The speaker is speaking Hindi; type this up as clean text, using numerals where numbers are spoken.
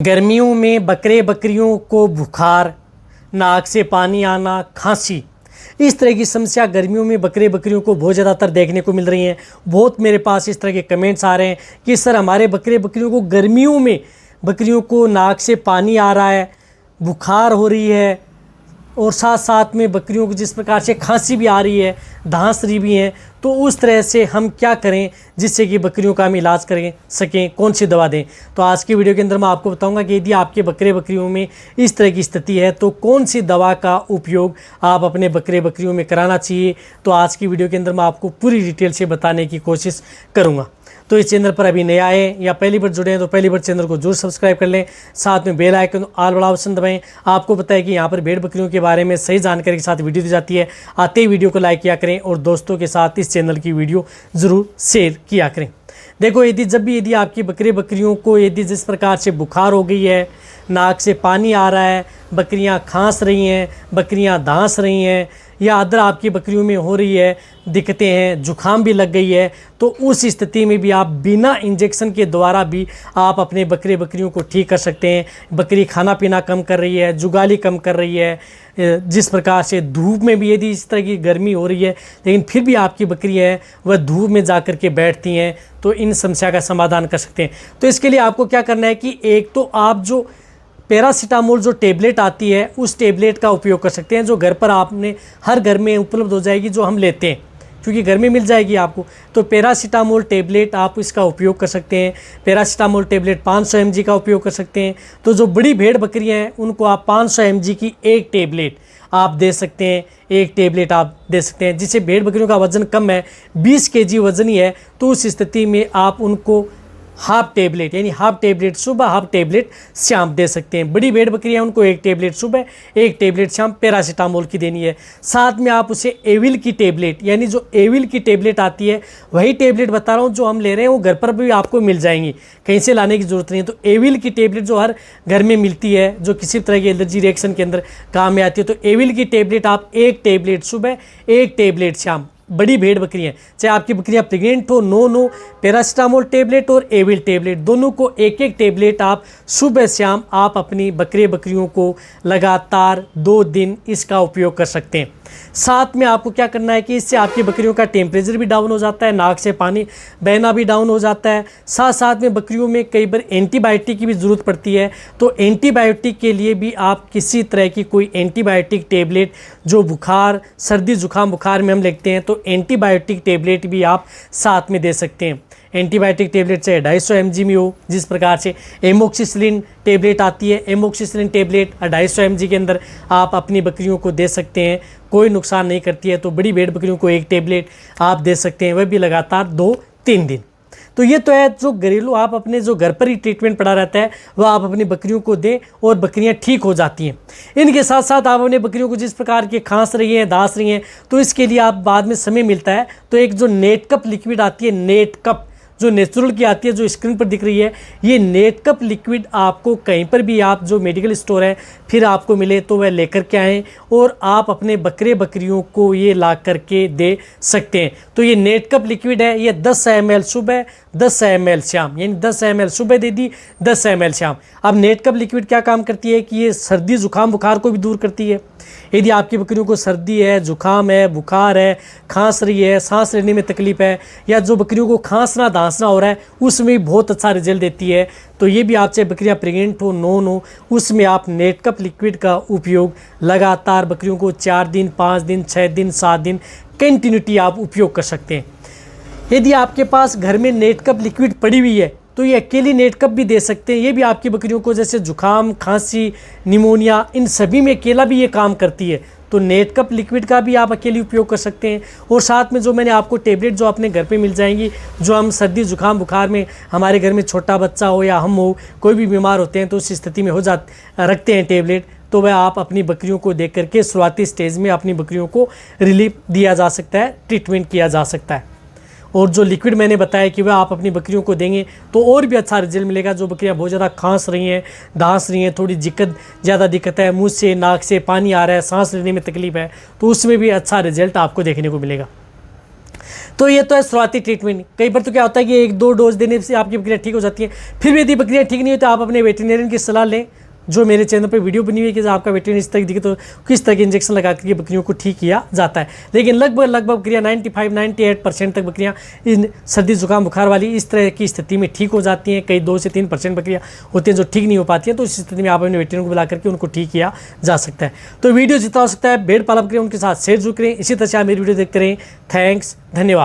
गर्मियों में बकरे बकरियों को बुखार, नाक से पानी आना, खांसी, इस तरह की समस्या गर्मियों में बकरे बकरियों को बहुत ज़्यादातर देखने को मिल रही हैं। बहुत मेरे पास इस तरह के कमेंट्स आ रहे हैं कि सर हमारे बकरे बकरियों को गर्मियों में बकरियों को नाक से पानी आ रहा है, बुखार हो रही है और साथ साथ में बकरियों को जिस प्रकार से खांसी भी आ रही है, धांस रही भी हैं। तो उस तरह से हम क्या करें जिससे कि बकरियों का हम इलाज करें सकें, कौन सी दवा दें। तो आज की वीडियो के अंदर मैं आपको बताऊंगा कि यदि आपके बकरे बकरियों में इस तरह की स्थिति है तो कौन सी दवा का उपयोग आप अपने बकरे बकरियों में कराना चाहिए। तो आज की वीडियो के अंदर मैं आपको पूरी डिटेल से बताने की कोशिश करूँगा। तो इस चैनल पर अभी नए आए या पहली बार जुड़े हैं तो पहली बार चैनल को जरूर सब्सक्राइब कर लें, साथ में बेल आइकन ऑल वाला ऑप्शन दबाएं। आपको पता है कि यहाँ पर भेड़ बकरियों के बारे में सही जानकारी के साथ वीडियो दी जाती है। आते ही वीडियो को लाइक किया करें और दोस्तों के साथ इस चैनल की वीडियो ज़रूर शेयर किया करें। देखो यदि आपकी बकरे बकरियों को जिस प्रकार से बुखार हो गई है, नाक से पानी आ रहा है, बकरियां खांस रही हैं, बकरियां दांस रही हैं या अदर आपकी बकरियों में हो रही है दिक्कतें हैं, जुखाम भी लग गई है, तो उस स्थिति में भी आप बिना इंजेक्शन के द्वारा भी आप अपने बकरे बकरियों को ठीक कर सकते हैं। बकरी खाना पीना कम कर रही है, जुगाली कम कर रही है, जिस प्रकार से धूप में भी यदि इस तरह की गर्मी हो रही है लेकिन फिर भी आपकी बकरी है वह धूप में जा कर के बैठती हैं, तो इन समस्या का समाधान कर सकते हैं। तो इसके लिए आपको क्या करना है कि एक तो आप जो पैरासीटामोल जो टेबलेट आती है उस टेबलेट का उपयोग कर सकते हैं, जो घर पर आपने हर घर में उपलब्ध हो जाएगी, जो हम लेते हैं क्योंकि घर में मिल जाएगी आपको। तो पैरासीटामोल टेबलेट आप इसका उपयोग कर सकते हैं। पैरासीटामोल टेबलेट 500 mg का उपयोग कर सकते हैं। तो जो बड़ी भेड़ बकरियां हैं उनको आप 500 mg की एक टेबलेट आप दे सकते हैं, एक टेबलेट आप दे सकते हैं। जिससे भेड़ बकरियों का वज़न कम है, 20 kg वज़न ही है, तो उस स्थिति में आप उनको हाफ टेबलेट यानी हाफ टेबलेट सुबह, हाफ टेबलेट शाम दे सकते हैं। बड़ी भेड़ बकरियां उनको एक टेबलेट सुबह, एक टेबलेट शाम पैरासीटामोल की देनी है। साथ में आप उसे एविल की टेबलेट यानी जो एविल की टेबलेट आती है वही टेबलेट बता रहा हूँ जो हम ले रहे हैं, वो घर पर भी आपको मिल जाएंगी, कहीं से लाने की ज़रूरत नहीं है। तो एविल की टेबलेट जो हर घर में मिलती है, जो किसी तरह की एलर्जी रिएक्शन के अंदर काम में आती है, तो एविल की टेबलेट आप एक टेबलेट सुबह, एक टेबलेट शाम। बड़ी भेड़ बकरियां चाहे आपकी बकरियां प्रेग्नेंट हो, नो पैरासीटामोल टेबलेट और एविल टेबलेट दोनों को एक एक टेबलेट आप सुबह शाम आप अपनी बकरे बकरियों को लगातार 2 दिन इसका उपयोग कर सकते हैं। साथ में आपको क्या करना है कि इससे आपकी बकरियों का टेम्परेचर भी डाउन हो जाता है, नाक से पानी बहना भी डाउन हो जाता है। साथ साथ में बकरियों में कई बार एंटीबायोटिक की भी ज़रूरत पड़ती है, तो एंटीबायोटिक के लिए भी आप किसी तरह की कोई एंटीबायोटिक टेबलेट जो बुखार, सर्दी जुकाम बुखार में हम लेते हैं, तो एंटीबायोटिक टेबलेट भी आप साथ में दे सकते हैं। एंटीबायोटिक टेबलेट से 250 mg में हो, जिस प्रकार से एमोक्सिसिलिन टेबलेट आती है, एमोक्सिसिलिन टेबलेट 250 mg के अंदर आप अपनी बकरियों को दे सकते हैं, कोई नुकसान नहीं करती है। तो बड़ी भेड़ बकरियों को एक टेबलेट आप दे सकते हैं, वह भी लगातार 2-3 दिन। तो ये तो है जो घरेलू आप अपने जो घर पर ही ट्रीटमेंट पड़ा रहता है वह आप अपनी बकरियों को दें और बकरियां ठीक हो जाती हैं। इनके साथ साथ आप अपने बकरियों को जिस प्रकार के खांस रही हैं, दांस रही हैं, तो इसके लिए आप बाद में समय मिलता है तो एक जो नेट कप लिक्विड आती है, नेट कप जो नेचुरल की आती है, जो स्क्रीन पर दिख रही है, ये नेट कप लिक्विड आपको कहीं पर भी आप जो मेडिकल स्टोर है फिर आपको मिले तो वह लेकर के आएँ और आप अपने बकरे बकरियों को ये ला करके दे सकते हैं। तो ये नेट कप लिक्विड है, ये 10 ml सुबह, 10 ml शाम, यानी 10 ml सुबह दे दी, 10 ml शाम। अब नेट कप लिक्विड क्या काम करती है कि ये सर्दी जुकाम बुखार को भी दूर करती है। यदि आपकी बकरियों को सर्दी है, जुकाम है, बुखार है, खांस रही है, सांस लेने में तकलीफ है, या जो बकरियों को खांसना दांसना हो रहा है उसमें भी बहुत अच्छा रिजल्ट देती है, तो ये भी आप चाहे बकरियां प्रेग्नेंट हो, नो उसमें आप नेट कप लिक्विड का उपयोग लगातार बकरियों को 4 दिन, 5 दिन, 6 दिन, 7 दिन कंटिन्यूटी आप उपयोग कर सकते हैं। यदि आपके पास घर में नेट कप लिक्विड पड़ी हुई है तो ये अकेली नेट कप भी दे सकते हैं। ये भी आपकी बकरियों को जैसे जुकाम, खांसी, निमोनिया, इन सभी में अकेला भी ये काम करती है, तो नेट कप लिक्विड का भी आप अकेले उपयोग कर सकते हैं। और साथ में जो मैंने आपको टेबलेट जो अपने घर पे मिल जाएंगी, जो हम सर्दी जुकाम बुखार में हमारे घर में छोटा बच्चा हो या हम हो, कोई भी बीमार होते हैं तो उस स्थिति में रखते हैं टेबलेट, तो वह आप अपनी बकरियों को दे करके शुरुआती स्टेज में अपनी बकरियों को रिलीफ दिया जा सकता है, ट्रीटमेंट किया जा सकता है। और जो लिक्विड मैंने बताया कि वह आप अपनी बकरियों को देंगे तो और भी अच्छा रिजल्ट मिलेगा। जो बकरियां बहुत ज़्यादा खांस रही हैं, दांस रही हैं, थोड़ी ज़्यादा दिक्कत है, मुंह से नाक से पानी आ रहा है, सांस लेने में तकलीफ है, तो उसमें भी अच्छा रिजल्ट आपको देखने को मिलेगा। तो ये तो है शुरुआती ट्रीटमेंट। कई बार तो क्या होता है कि 1-2 डोज देने से आपकी बकरियाँ ठीक हो जाती हैं। फिर भी यदि बकरियाँ ठीक नहीं हो तो आप अपने वेटरनरियन की सलाह लें, जो मेरे चैनल पे वीडियो बनी हुई है कि आपका वेटरनरी इस तरह दिखे तो किस तरह के इंजेक्शन लगा करके बकरियों को ठीक किया जाता है। लेकिन लगभग बकरियाँ 95-98% तक बकरियाँ इन सर्दी जुकाम बुखार वाली इस तरह की स्थिति में ठीक हो जाती हैं। कई 2 से 3% बकरियाँ होती हैं जो ठीक नहीं हो पाती हैं, तो इस स्थिति में आप अपने वेटरनरी को बुला करके उनको ठीक किया जा सकता है। तो वीडियो जितना हो सकता है भेड़ पालन करें उनके साथ शेयर जरूर करें। इसी तरह से आप मेरी वीडियो देखते रहें। थैंक्स, धन्यवाद।